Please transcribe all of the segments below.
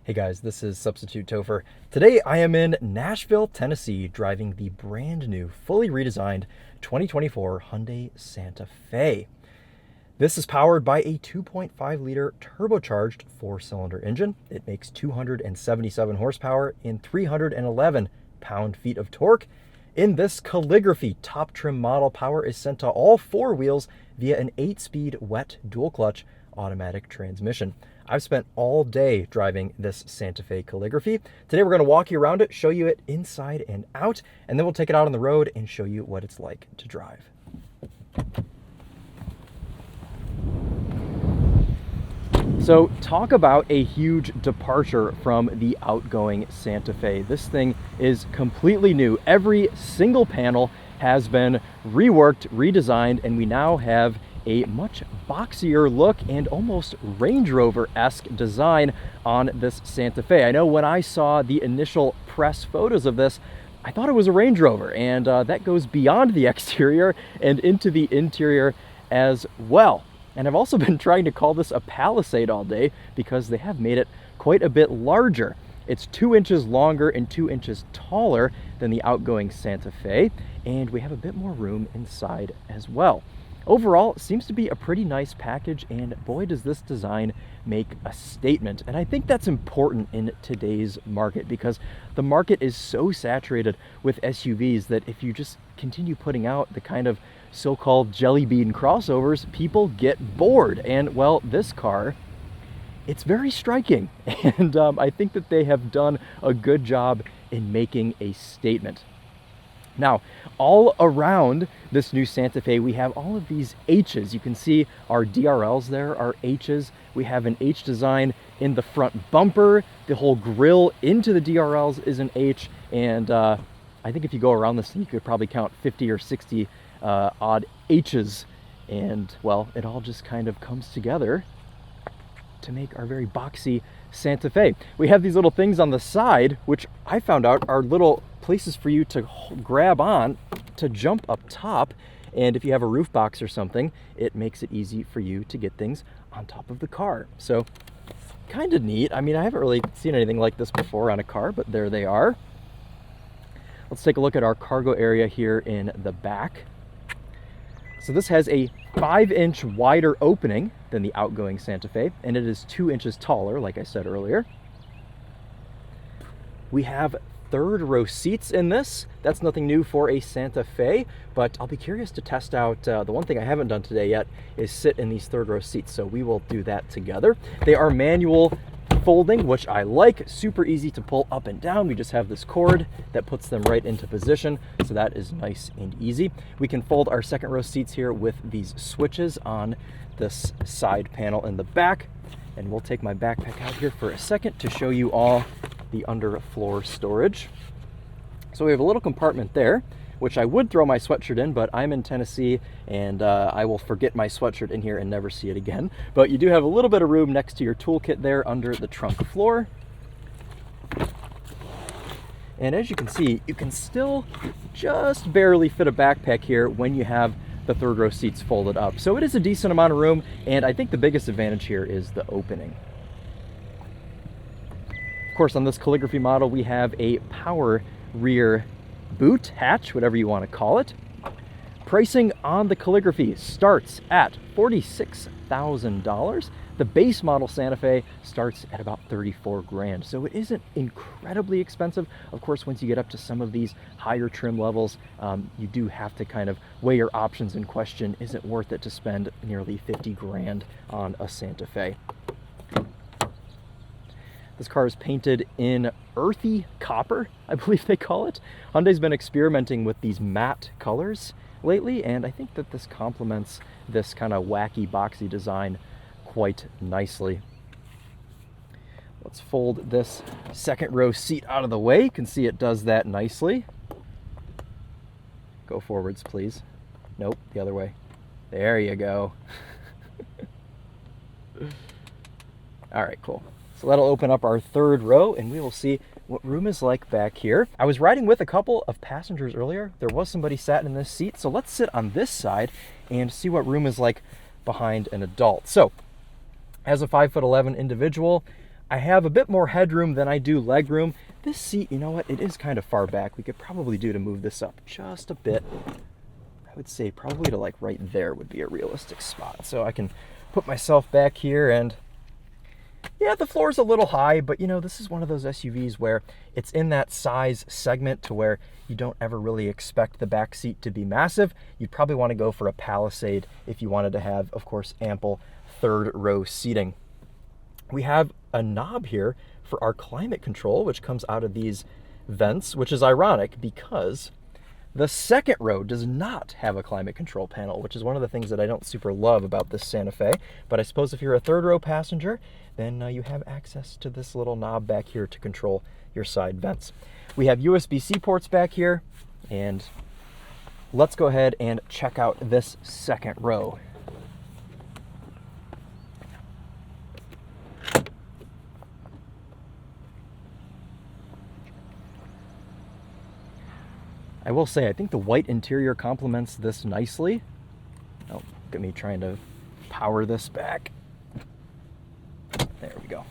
Hey guys, this is Substitute Topher. Today I am in Nashville, Tennessee, driving the brand new, fully redesigned 2024 Hyundai Santa Fe. This is powered by a 2.5-liter turbocharged 4-cylinder engine. It makes 277 horsepower and 311 pound-feet of torque. In this Calligraphy top trim model, power is sent to all four wheels via an 8-speed wet dual-clutch automatic transmission. I've spent all day driving this Santa Fe Calligraphy. Today we're going to walk you around it, show you it inside and out, and then we'll take it out on the road and show you what it's like to drive. So talk about a huge departure from the outgoing Santa Fe. This thing is completely new. Every single panel has been reworked, redesigned, and we now have a much boxier look and almost Range Rover-esque design on this Santa Fe. I know when I saw the initial press photos of this, I thought it was a Range Rover, and that goes beyond the exterior and into the interior as well. And I've also been trying to call this a Palisade all day because they have made it quite a bit larger. It's 2 inches longer and 2 inches taller than the outgoing Santa Fe, and we have a bit more room inside as well. Overall, it seems to be a pretty nice package, and boy does this design make a statement. And I think that's important in today's market because the market is so saturated with SUVs that if you just continue putting out the kind of so-called jelly bean crossovers, people get bored. And well, this car, it's very striking, and I think that they have done a good job in making a statement. Now, all around this new Santa Fe, we have all of these H's. You can see our DRLs there are H's. We have an H design in the front bumper. The whole grille into the DRLs is an H. And I think if you go around this thing, you could probably count 50 or 60 odd H's. And, well, it all just kind of comes together to make our very boxy Santa Fe. We have these little things on the side, which I found out are little places for you to grab on to jump up top, and if you have a roof box or something, it makes it easy for you to get things on top of the car. So kind of neat. I mean, I haven't really seen anything like this before on a car, but there they are. Let's take a look at our cargo area here in the back. So this has a 5-inch wider opening than the outgoing Santa Fe, and it is 2 inches taller, like I said earlier. We have third row seats in this. That's nothing new for a Santa Fe, but I'll be curious to test out, the one thing I haven't done today yet is sit in these third row seats, so we will do that together. They are manual folding, which I like. Super easy to pull up and down. We just have this cord that puts them right into position, so that is nice and easy. We can fold our second row seats here with these switches on this side panel in the back, and we'll take my backpack out here for a second to show you all the underfloor storage. So we have a little compartment there, which I would throw my sweatshirt in, but I'm in Tennessee and I will forget my sweatshirt in here and never see it again. But you do have a little bit of room next to your toolkit there under the trunk floor. And as you can see, you can still just barely fit a backpack here when you have the third row seats folded up. So it is a decent amount of room, and I think the biggest advantage here is the opening. Of course, on this Calligraphy model, we have a power rear boot hatch, whatever you want to call it. Pricing on the Calligraphy starts at $46,000. The base model Santa Fe starts at about 34 grand. So it isn't incredibly expensive. Of course, once you get up to some of these higher trim levels, you do have to kind of weigh your options and question, is it worth it to spend nearly 50 grand on a Santa Fe? This car is painted in earthy copper, I believe they call it. Hyundai's been experimenting with these matte colors lately, and I think that this complements this kind of wacky, boxy design quite nicely. Let's fold this second row seat out of the way. You can see it does that nicely. Go forwards, please. Nope, the other way. There you go. All right, cool. So that'll open up our third row, and we will see what room is like back here. I was riding with a couple of passengers earlier. There was somebody sat in this seat, so let's sit on this side and see what room is like behind an adult. So as a 5'11" individual, I have a bit more headroom than I do legroom. This seat, you know what, it is kind of far back. We could probably do to move this up just a bit. I would say probably to like right there would be a realistic spot. So I can put myself back here, and yeah, the floor is a little high, but you know, this is one of those SUVs where it's in that size segment to where you don't ever really expect the back seat to be massive. You'd probably want to go for a Palisade if you wanted to have, of course, ample third row seating. We have a knob here for our climate control, which comes out of these vents, which is ironic because the second row does not have a climate control panel, which is one of the things that I don't super love about this Santa Fe. But I suppose if you're a third row passenger, then you have access to this little knob back here to control your side vents. We have USB-C ports back here, and let's go ahead and check out this second row. I will say, I think the white interior complements this nicely. Oh, look at me trying to power this back. There we go.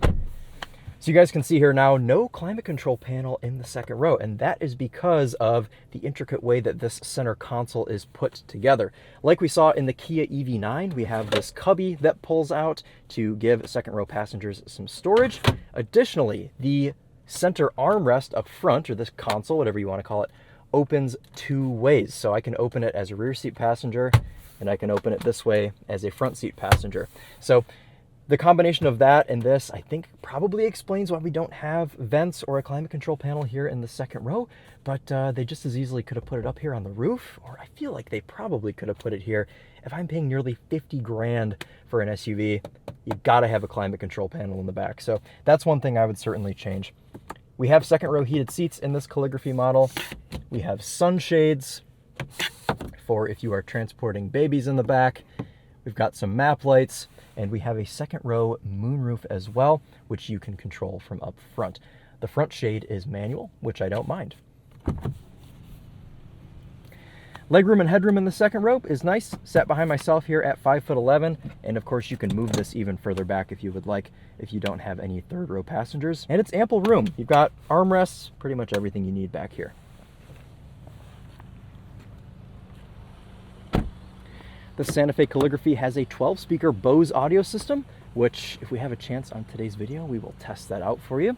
So you guys can see here now, no climate control panel in the second row, and that is because of the intricate way that this center console is put together. Like we saw in the Kia EV9, we have this cubby that pulls out to give second row passengers some storage. Additionally, the center armrest up front, or this console, whatever you want to call it, opens two ways. So I can open it as a rear seat passenger, and I can open it this way as a front seat passenger. So the combination of that and this, I think, probably explains why we don't have vents or a climate control panel here in the second row, but they just as easily could have put it up here on the roof, or I feel like they probably could have put it here. If I'm paying nearly 50 grand for an SUV, you've got to have a climate control panel in the back. So that's one thing I would certainly change. We have second row heated seats in this Calligraphy model. We have sunshades for if you are transporting babies in the back. We've got some map lights, and we have a second row moonroof as well, which you can control from up front. The front shade is manual, which I don't mind. Legroom and headroom in the second row is nice. Sat behind myself here at 5'11", and of course you can move this even further back if you would like, if you don't have any third row passengers. And it's ample room. You've got armrests, pretty much everything you need back here. The Santa Fe Calligraphy has a 12-speaker Bose audio system, which, if we have a chance on today's video, we will test that out for you.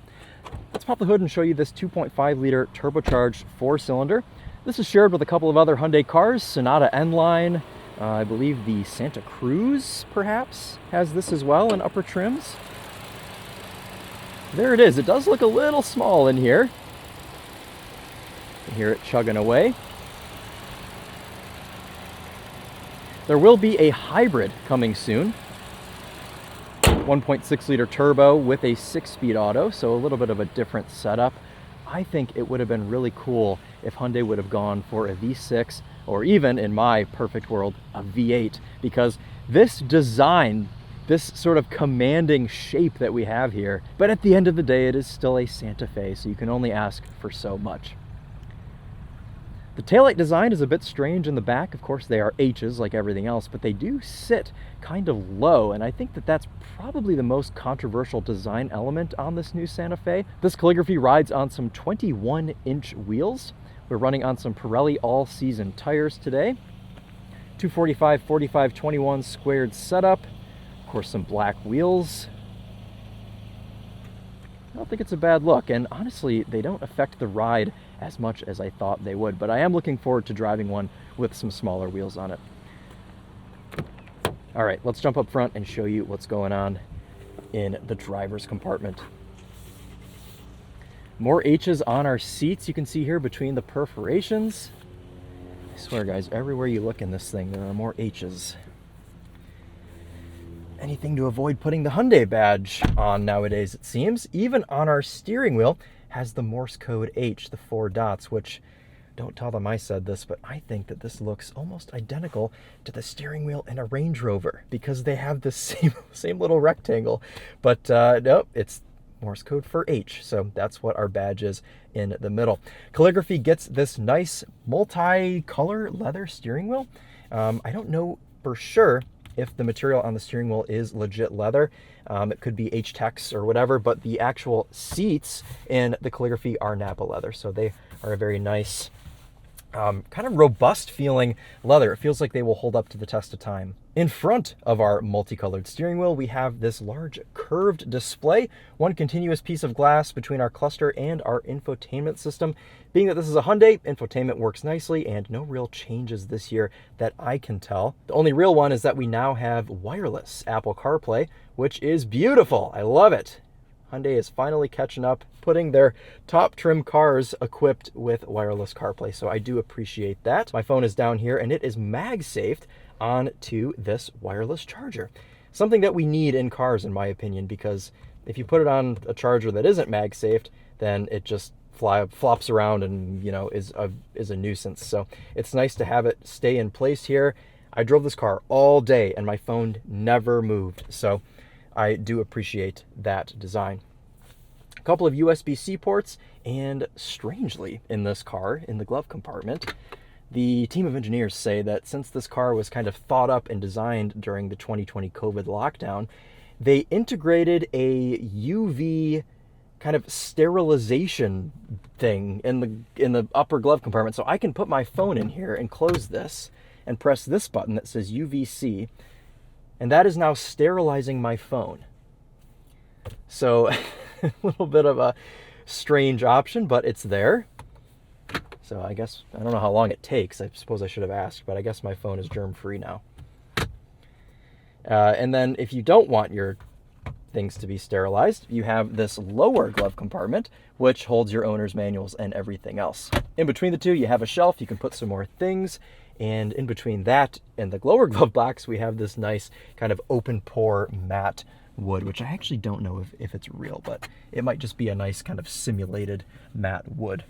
Let's pop the hood and show you this 2.5-liter turbocharged 4-cylinder. This is shared with a couple of other Hyundai cars. Sonata N-Line, I believe the Santa Cruz, perhaps, has this as well in upper trims. There it is. It does look a little small in here. You can hear it chugging away. There will be a hybrid coming soon. 1.6-liter turbo with a 6-speed auto, so a little bit of a different setup. I think it would have been really cool if Hyundai would have gone for a V6, or even, in my perfect world, a V8, because this design, this sort of commanding shape that we have here, but at the end of the day, it is still a Santa Fe, so you can only ask for so much. The taillight design is a bit strange in the back. Of course, they are H's like everything else, but they do sit kind of low, and I think that that's probably the most controversial design element on this new Santa Fe. This Calligraphy rides on some 21-inch wheels. We're running on some Pirelli all-season tires today. 245/45/21 squared setup. Of course, some black wheels. I don't think it's a bad look, and honestly, they don't affect the ride as much as I thought they would, but I am looking forward to driving one with some smaller wheels on it. All right, let's jump up front and show you what's going on in the driver's compartment. More H's on our seats. You can see here between the perforations. I swear, guys, everywhere you look in this thing, there are more H's. Anything to avoid putting the Hyundai badge on nowadays, it seems. Even on our steering wheel has the Morse code H, the 4 dots, which, don't tell them I said this, but I think that this looks almost identical to the steering wheel in a Range Rover, because they have the same little rectangle. But nope, it's Morse code for H, so that's what our badge is in the middle. Calligraphy gets this nice multi-color leather steering wheel. I don't know for sure if the material on the steering wheel is legit leather. It could be H-Tex or whatever, but the actual seats in the Calligraphy are Napa leather. So they are a very nice, kind of robust feeling leather. It feels like they will hold up to the test of time. In front of our multicolored steering wheel, we have this large curved display, one continuous piece of glass between our cluster and our infotainment system. Being that this is a Hyundai, infotainment works nicely and no real changes this year that I can tell. The only real one is that we now have wireless Apple CarPlay, which is beautiful. I love it. Hyundai is finally catching up, putting their top trim cars equipped with wireless CarPlay, so I do appreciate that. My phone is down here and it is MagSafed onto this wireless charger. Something that we need in cars, in my opinion, because if you put it on a charger that isn't MagSafed, then it just flops around and, you know, is a nuisance. So it's nice to have it stay in place here. I drove this car all day and my phone never moved, so I do appreciate that design. A couple of USB-C ports, and strangely in this car, in the glove compartment, the team of engineers say that since this car was kind of thought up and designed during the 2020 COVID lockdown, they integrated a UV kind of sterilization thing in the upper glove compartment. So I can put my phone in here and close this and press this button that says UVC, and that is now sterilizing my phone. So a little bit of a strange option, but it's there. So I guess, I don't know how long it takes. I suppose I should have asked, but I guess my phone is germ-free now. And then if you don't want your things to be sterilized, you have this lower glove compartment, which holds your owner's manuals and everything else. In between the two, you have a shelf. You can put some more things. And in between that and the lower glove box, we have this nice kind of open pore matte wood, which I actually don't know if it's real, but it might just be a nice kind of simulated matte wood.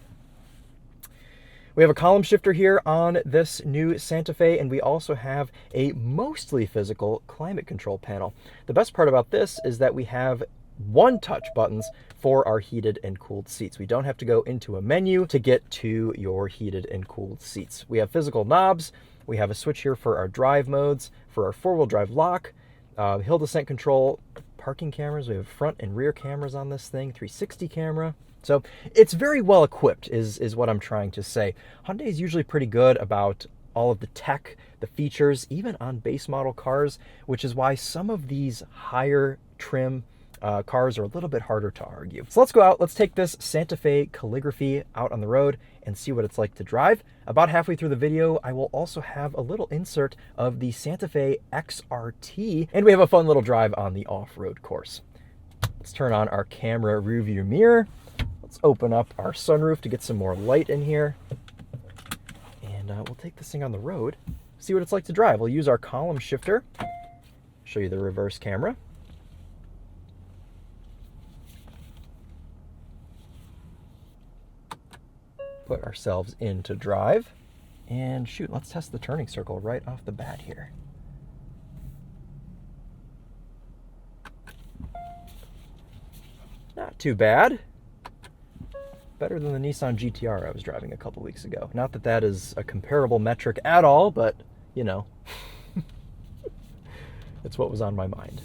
We have a column shifter here on this new Santa Fe, and we also have a mostly physical climate control panel. The best part about this is that we have one-touch buttons for our heated and cooled seats. We don't have to go into a menu to get to your heated and cooled seats. We have physical knobs. We have a switch here for our drive modes, for our four-wheel drive lock, hill descent control, parking cameras. We have front and rear cameras on this thing, 360 camera. So it's very well equipped is what I'm trying to say. Hyundai is usually pretty good about all of the tech, the features, even on base model cars, which is why some of these higher trim cars are a little bit harder to argue. So let's go out. Let's take this Santa Fe Calligraphy out on the road and see what it's like to drive. About halfway through the video, I will also have a little insert of the Santa Fe XRT, and we have a fun little drive on the off-road course. Let's turn on our camera rear view mirror. Let's open up our sunroof to get some more light in here. And we'll take this thing on the road, see what it's like to drive. We'll use our column shifter, show you the reverse camera. Put ourselves into drive. And shoot, let's test the turning circle right off the bat here. Not too bad. Better than the Nissan GTR I was driving a couple weeks ago. Not that that is a comparable metric at all, but, you know, it's what was on my mind.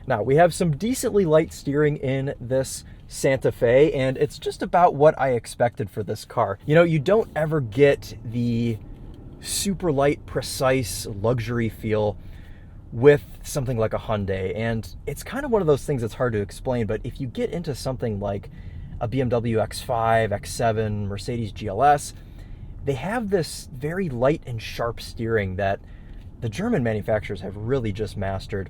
Now, we have some decently light steering in this Santa Fe, and it's just about what I expected for this car. You know, you don't ever get the super light, precise luxury feel with something like a Hyundai, and it's kind of one of those things that's hard to explain, but if you get into something like a BMW X5, X7, Mercedes GLS, they have this very light and sharp steering that the German manufacturers have really just mastered.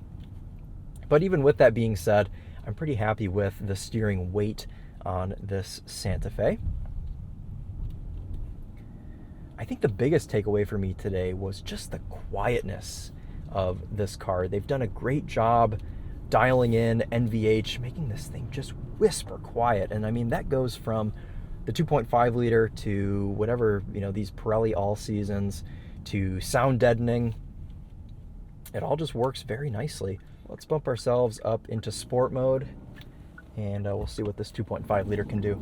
But even with that being said, I'm pretty happy with the steering weight on this Santa Fe. I think the biggest takeaway for me today was just the quietness of this car. They've done a great job dialing in NVH, making this thing just whisper quiet. And I mean, that goes from the 2.5 liter to whatever, you know, these Pirelli All Seasons, to sound deadening. It all just works very nicely. Let's bump ourselves up into sport mode, and we'll see what this 2.5 liter can do.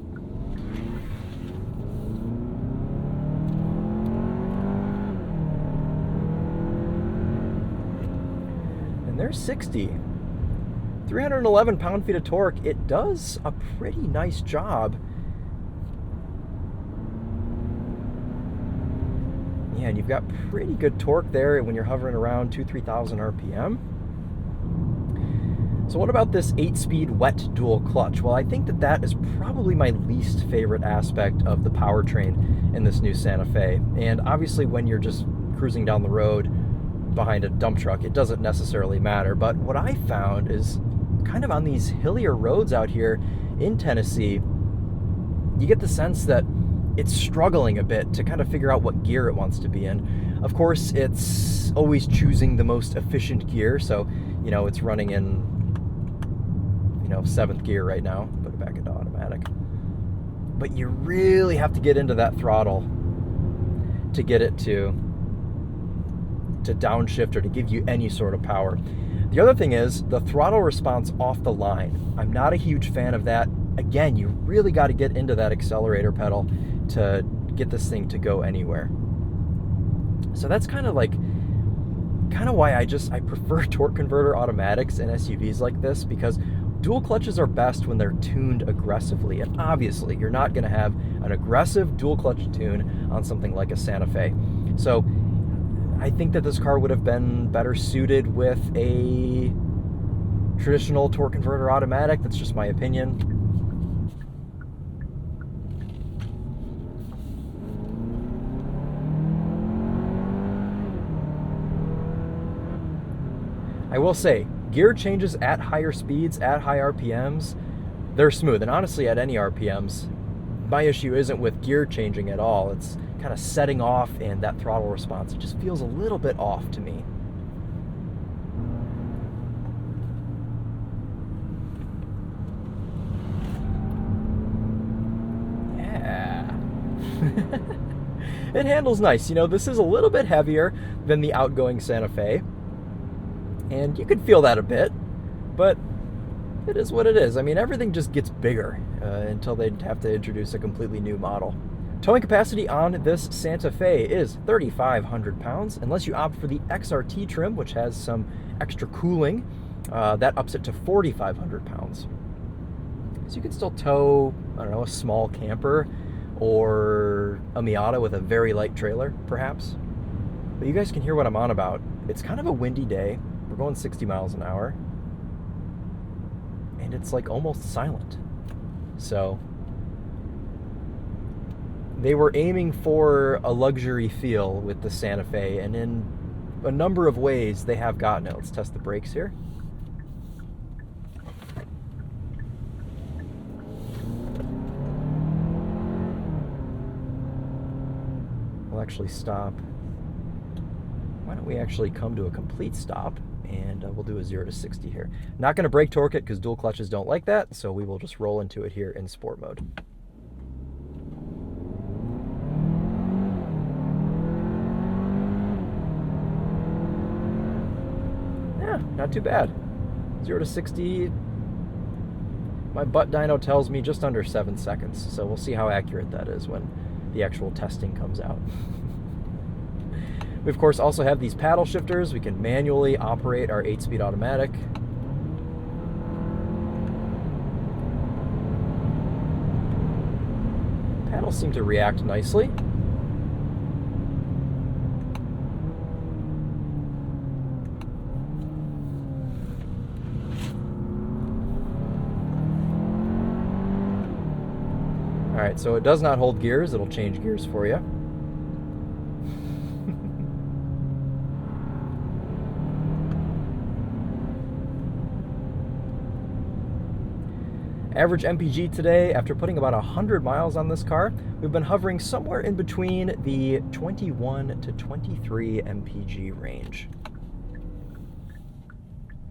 there's 60. 311 pound-feet of torque. It does a pretty nice job. Yeah, and you've got pretty good torque there when you're hovering around 2,000-3,000 RPM. So what about this 8-speed wet dual clutch? Well, I think that is probably my least favorite aspect of the powertrain in this new Santa Fe. And obviously when you're just cruising down the road behind a dump truck, it doesn't necessarily matter. But what I found is kind of on these hillier roads out here in Tennessee, you get the sense that it's struggling a bit to kind of figure out what gear it wants to be in. Of course, it's always choosing the most efficient gear. So, it's running in, 7th gear right now. Put it back into automatic. But you really have to get into that throttle to get it to downshift or to give you any sort of power. The other thing is the throttle response off the line. I'm not a huge fan of that. Again, you really got to get into that accelerator pedal to get this thing to go anywhere. So that's kind of why I prefer torque converter automatics in SUVs like this, because dual clutches are best when they're tuned aggressively. And obviously, you're not going to have an aggressive dual clutch tune on something like a Santa Fe. So I think that this car would have been better suited with a traditional torque converter automatic. That's just my opinion. I will say, gear changes at higher speeds, at high RPMs, they're smooth. And honestly, at any RPMs, my issue isn't with gear changing at all. It's kind of setting off and that throttle response. It just feels a little bit off to me. Yeah. It handles nice. This is a little bit heavier than the outgoing Santa Fe. And you can feel that a bit, but it is what it is. I mean, everything just gets bigger until they have to introduce a completely new model. Towing capacity on this Santa Fe is 3,500 pounds, unless you opt for the XRT trim, which has some extra cooling. That ups it to 4,500 pounds. So you can still tow, a small camper or a Miata with a very light trailer, perhaps. But you guys can hear what I'm on about. It's kind of a windy day. We're going 60 miles an hour. And it's almost silent. So they were aiming for a luxury feel with the Santa Fe, and in a number of ways they have gotten it. Let's test the brakes here. We'll actually stop. Why don't we actually come to a complete stop, and we'll do a 0 to 60 here. Not going to brake torque it because dual clutches don't like that, so we will just roll into it here in sport mode. Yeah, not too bad. 0 to 60, my butt dyno tells me just under 7 seconds, so we'll see how accurate that is when the actual testing comes out. We, of course, also have these paddle shifters. We can manually operate our 8-speed automatic. Paddles seem to react nicely. All right, so it does not hold gears. It'll change gears for you. Average MPG today, after putting about 100 miles on this car, we've been hovering somewhere in between the 21 to 23 MPG range.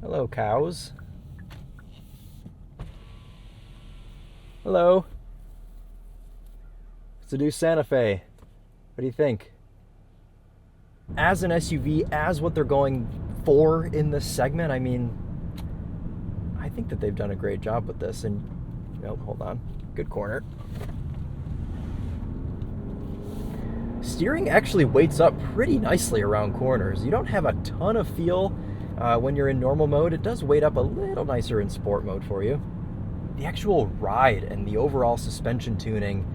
Hello, cows. Hello. It's a new Santa Fe. What do you think? As an SUV, as what they're going for in this segment, I mean, I think that they've done a great job with this. And nope, hold on. Good corner. Steering actually weights up pretty nicely around corners. You don't have a ton of feel When you're in normal mode, it does weight up a little nicer in sport mode for you. The actual ride and the overall suspension tuning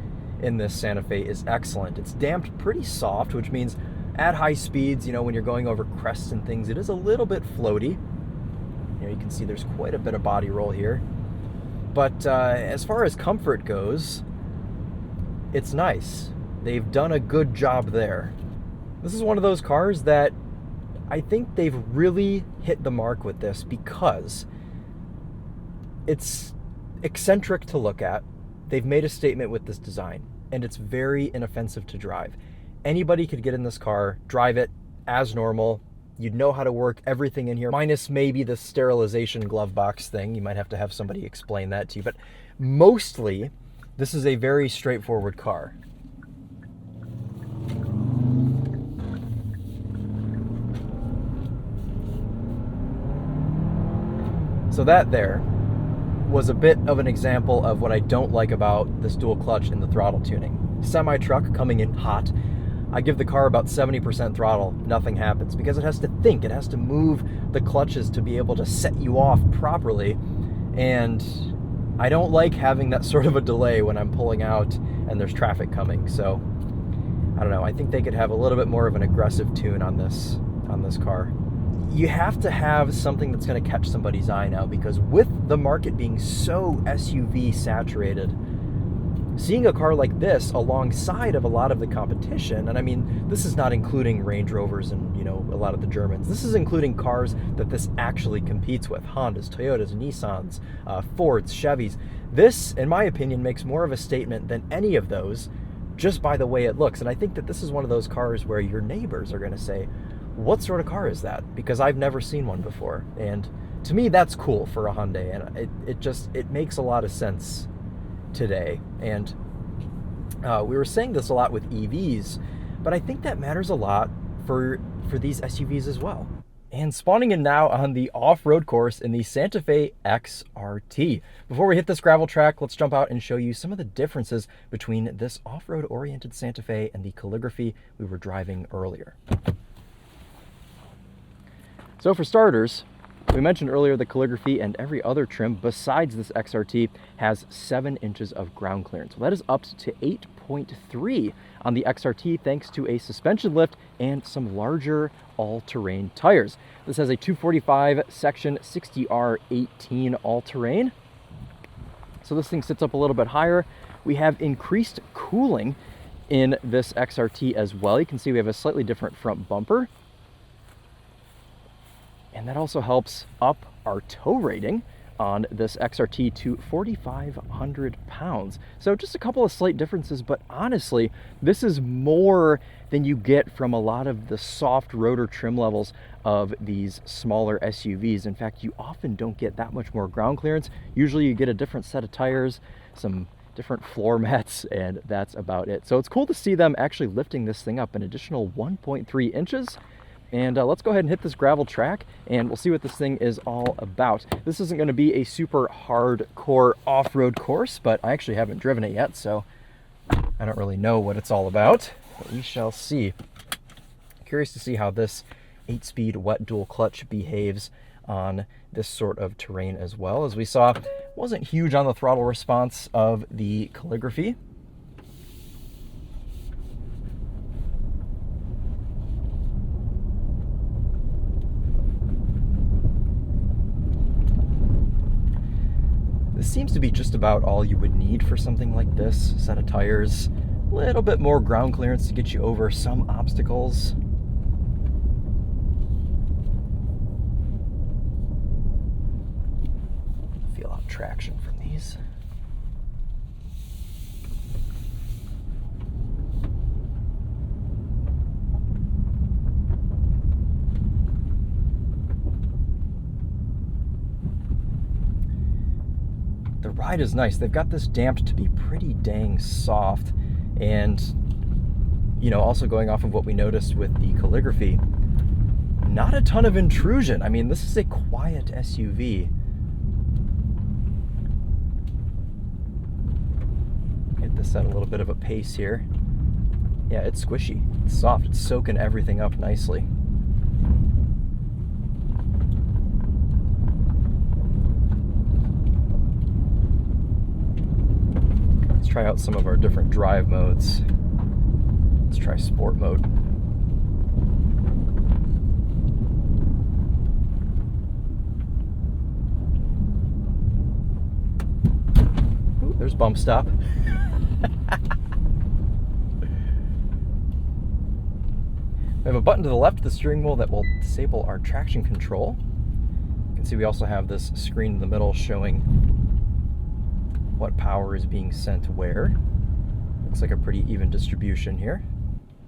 in this Santa Fe is excellent. It's damped pretty soft, which means at high speeds, when you're going over crests and things, it is a little bit floaty. You can see there's quite a bit of body roll here. But as far as comfort goes, it's nice. They've done a good job there. This is one of those cars that I think they've really hit the mark with this because it's eccentric to look at. They've made a statement with this design, and it's very inoffensive to drive. Anybody could get in this car, drive it as normal. You'd know how to work everything in here, minus maybe the sterilization glove box thing. You might have to have somebody explain that to you, but mostly this is a very straightforward car. So that there was a bit of an example of what I don't like about this dual clutch in the throttle tuning. Semi-truck coming in hot, I give the car about 70% throttle, nothing happens, because it has to think, it has to move the clutches to be able to set you off properly, and I don't like having that sort of a delay when I'm pulling out and there's traffic coming. So I don't know, I think they could have a little bit more of an aggressive tune on this car. You have to have something that's going to catch somebody's eye now, because with the market being so SUV saturated, seeing a car like this alongside of a lot of the competition, and I mean, this is not including Range Rovers and, a lot of the Germans. This is including cars that this actually competes with. Hondas, Toyotas, Nissans, Fords, Chevys. This, in my opinion, makes more of a statement than any of those just by the way it looks. And I think that this is one of those cars where your neighbors are going to say, what sort of car is that? Because I've never seen one before. And to me, that's cool for a Hyundai. And it makes a lot of sense today. And we were saying this a lot with EVs, but I think that matters a lot for these SUVs as well. And spawning in now on the off-road course in the Santa Fe XRT. Before we hit this gravel track, let's jump out and show you some of the differences between this off-road oriented Santa Fe and the Calligraphy we were driving earlier. So for starters, we mentioned earlier the Calligraphy and every other trim besides this XRT has 7 inches of ground clearance. Well, that is up to 8.3 on the XRT thanks to a suspension lift and some larger all-terrain tires. This has a 245 section 60R18 all-terrain. So this thing sits up a little bit higher. We have increased cooling in this XRT as well. You can see we have a slightly different front bumper. And that also helps up our tow rating on this XRT to 4,500 pounds. So just a couple of slight differences, but honestly, this is more than you get from a lot of the soft rotor trim levels of these smaller SUVs. In fact, you often don't get that much more ground clearance. Usually you get a different set of tires, some different floor mats, and that's about it. So it's cool to see them actually lifting this thing up an additional 1.3 inches. And let's go ahead and hit this gravel track and we'll see what this thing is all about. This isn't going to be a super hardcore off-road course, but I actually haven't driven it yet, so I don't really know what it's all about, but we shall see. Curious to see how this 8-speed wet dual clutch behaves on this sort of terrain as well. As we saw, wasn't huge on the throttle response of the Calligraphy. This seems to be just about all you would need for something like this. Set of tires, a little bit more ground clearance to get you over some obstacles. Feel out traction from these. The ride is nice. They've got this damped to be pretty dang soft, and also going off of what we noticed with the Calligraphy, not a ton of intrusion. I mean, this is a quiet SUV. Hit this at a little bit of a pace here. Yeah, it's squishy, it's soft, it's soaking everything up nicely. try out some of our different drive modes. Let's try sport mode. Ooh, there's bump stop. We have a button to the left of the steering wheel that will disable our traction control. You can see we also have this screen in the middle showing what power is being sent where. Looks like a pretty even distribution here.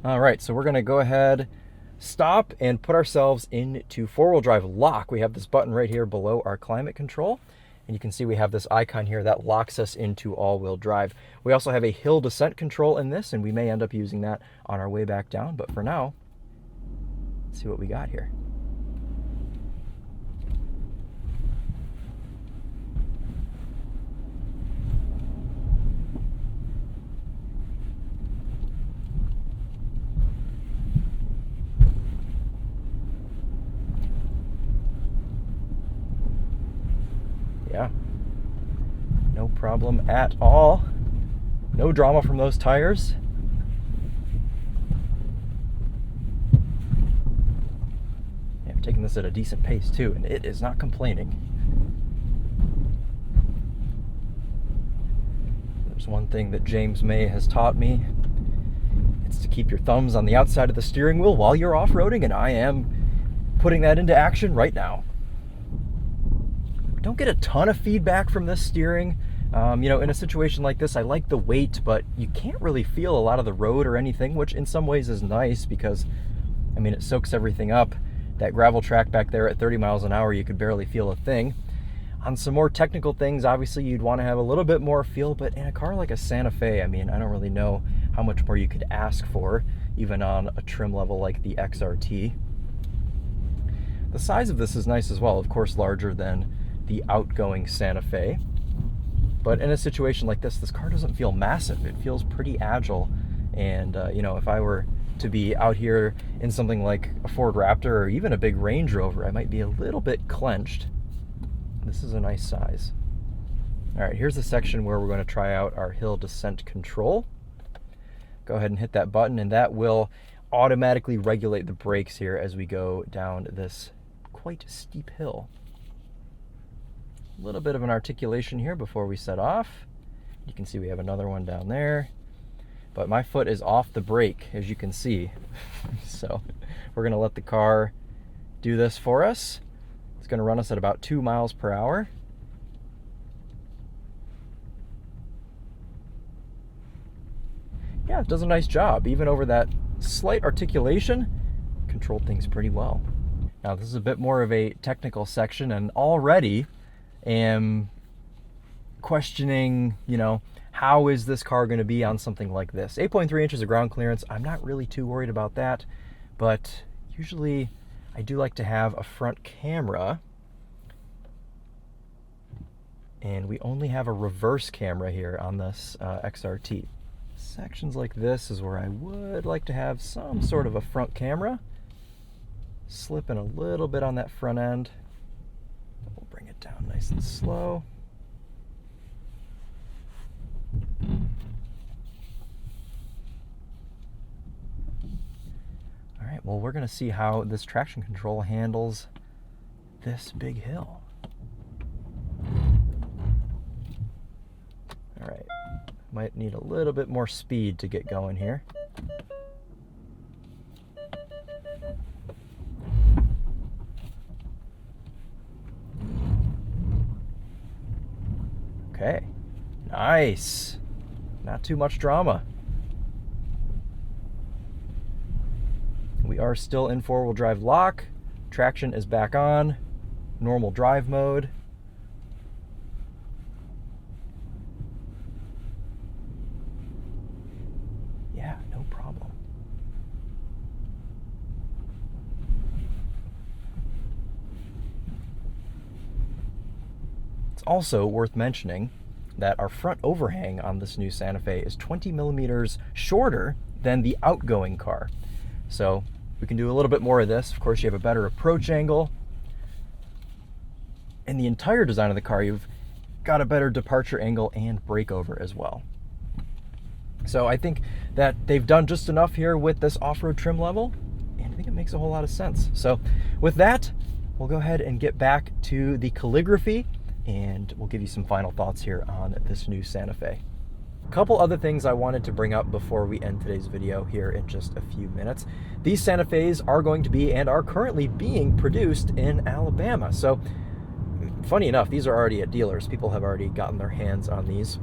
All right, so we're gonna go ahead, stop, and put ourselves into four-wheel drive lock. We have this button right here below our climate control, and you can see we have this icon here that locks us into all-wheel drive. We also have a hill descent control in this, and we may end up using that on our way back down, but for now, let's see what we got here. Yeah, no problem at all. No drama from those tires. Yeah, I'm taking this at a decent pace too, and it is not complaining. There's one thing that James May has taught me. It's to keep your thumbs on the outside of the steering wheel while you're off-roading, and I am putting that into action right now. Don't get a ton of feedback from this steering. You know, in a situation like this, I like the weight, but you can't really feel a lot of the road or anything, which in some ways is nice because, I mean, it soaks everything up. That gravel track back there at 30 miles an hour, you could barely feel a thing. On some more technical things, obviously you'd want to have a little bit more feel, but in a car like a Santa Fe, I mean, I don't really know how much more you could ask for, even on a trim level like the XRT. The size of this is nice as well, of course larger than the outgoing Santa Fe. But in a situation like this car doesn't feel massive. It feels pretty agile. And, you know, if I were to be out here in something like a Ford Raptor or even a big Range Rover, I might be a little bit clenched. This is a nice size. All right, here's the section where we're going to try out our hill descent control. Go ahead and hit that button, and that will automatically regulate the brakes here as we go down this quite steep hill. A little bit of an articulation here before we set off. You can see we have another one down there, but my foot is off the brake, as you can see. So we're gonna let the car do this for us. It's gonna run us at about 2 miles per hour. Yeah, it does a nice job. Even over that slight articulation, controlled things pretty well. Now this is a bit more of a technical section, and already am questioning, you know, how is this car going to be on something like this? 8.3 inches of ground clearance, I'm not really too worried about that, but usually I do like to have a front camera, and we only have a reverse camera here on this XRT. Sections like this is where I would like to have some sort of a front camera. Slip in a little bit on that front end. We'll bring it down nice and slow. All right, well, we're going to see how this traction control handles this big hill. All right, might need a little bit more speed to get going here. Okay, nice. Not too much drama. We are still in four-wheel drive lock. Traction is back on. Normal drive mode. Yeah, no problem. It's also worth mentioning that our front overhang on this new Santa Fe is 20 millimeters shorter than the outgoing car. So we can do a little bit more of this. Of course, you have a better approach angle. In the entire design of the car, you've got a better departure angle and breakover as well. So I think that they've done just enough here with this off-road trim level, and I think it makes a whole lot of sense. So with that, we'll go ahead and get back to the Calligraphy, and we'll give you some final thoughts here on this new Santa Fe. A couple other things I wanted to bring up before we end today's video here in just a few minutes. These Santa Fe's are going to be and are currently being produced in Alabama. So funny enough, these are already at dealers. People have already gotten their hands on these,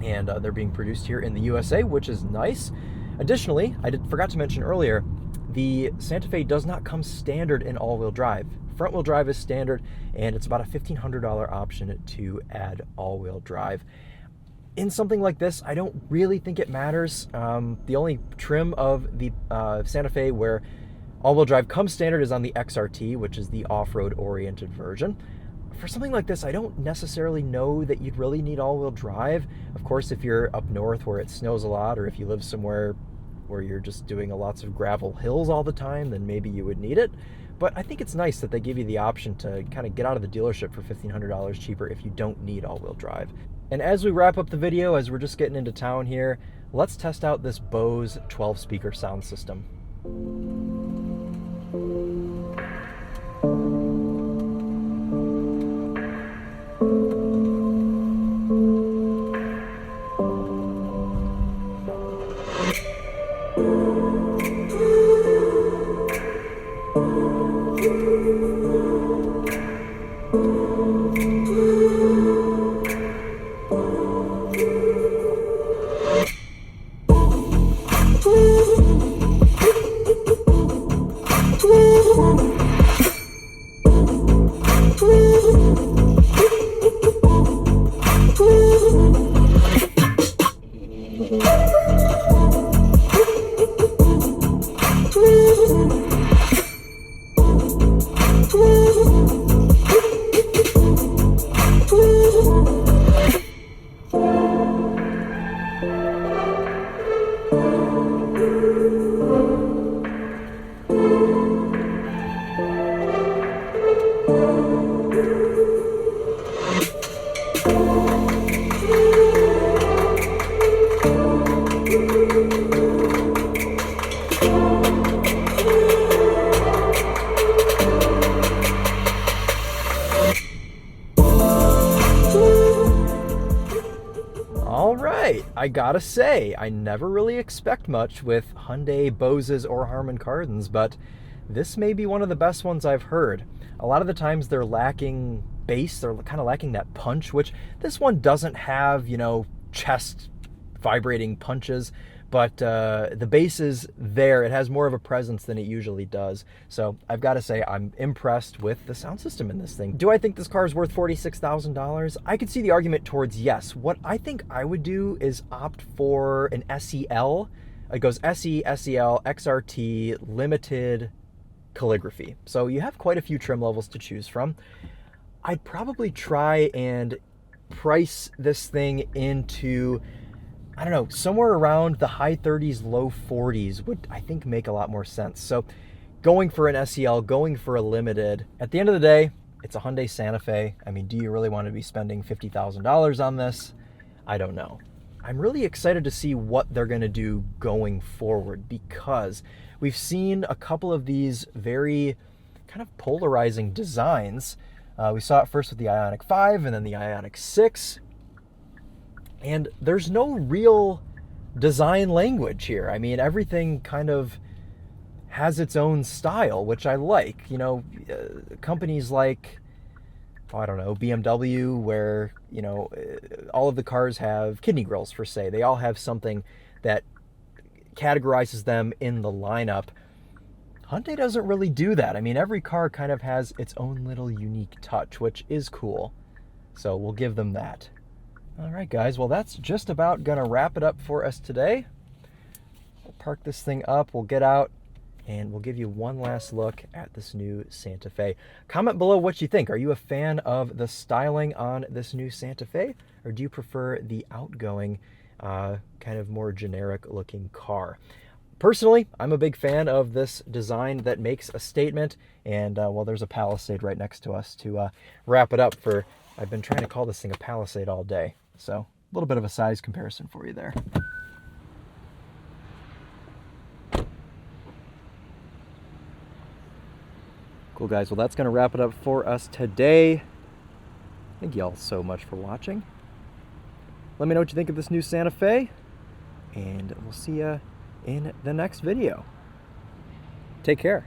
and they're being produced here in the USA, which is nice. Additionally, forgot to mention earlier, the Santa Fe does not come standard in all-wheel drive. Front-wheel drive is standard, and it's about a $1,500 option to add all-wheel drive. In something like this, I don't really think it matters. The only trim of the Santa Fe where all-wheel drive comes standard is on the XRT, which is the off-road oriented version. For something like this, I don't necessarily know that you'd really need all-wheel drive. Of course, if you're up north where it snows a lot, or if you live somewhere where you're just doing lots of gravel hills all the time, then maybe you would need it. But I think it's nice that they give you the option to kind of get out of the dealership for $1,500 cheaper if you don't need all-wheel drive. And as we wrap up the video, as we're just getting into town here, let's test out this Bose 12-speaker sound system. I gotta say, I never really expect much with Hyundai, Boses, or Harman Kardons, but this may be one of the best ones I've heard. A lot of the times they're lacking bass, they're kind of lacking that punch, which this one doesn't have, chest vibrating punches, but the bass is there. It has more of a presence than it usually does. So I've got to say, I'm impressed with the sound system in this thing. Do I think this car is worth $46,000? I could see the argument towards yes. What I think I would do is opt for an SEL. It goes SE, SEL, XRT, Limited, Calligraphy. So you have quite a few trim levels to choose from. I'd probably try and price this thing into, I don't know, somewhere around the high 30s, low 40s would, I think, make a lot more sense. So going for an SEL, going for a Limited, at the end of the day, it's a Hyundai Santa Fe. I mean, do you really want to be spending $50,000 on this? I don't know. I'm really excited to see what they're going to do going forward, because we've seen a couple of these very kind of polarizing designs. We saw it first with the Ioniq 5 and then the Ioniq 6. And there's no real design language here. I mean, everything kind of has its own style, which I like. Companies like, I don't know, BMW, where, all of the cars have kidney grills, per se. They all have something that categorizes them in the lineup. Hyundai doesn't really do that. I mean, every car kind of has its own little unique touch, which is cool. So we'll give them that. All right, guys. Well, that's just about going to wrap it up for us today. We'll park this thing up. We'll get out, and we'll give you one last look at this new Santa Fe. Comment below what you think. Are you a fan of the styling on this new Santa Fe, or do you prefer the outgoing, kind of more generic-looking car? Personally, I'm a big fan of this design that makes a statement, and, well, there's a Palisade right next to us to wrap it up for... I've been trying to call this thing a Palisade all day. So a little bit of a size comparison for you there. Cool, guys. Well, that's going to wrap it up for us today. Thank you all so much for watching. Let me know what you think of this new Santa Fe, and we'll see you in the next video. Take care.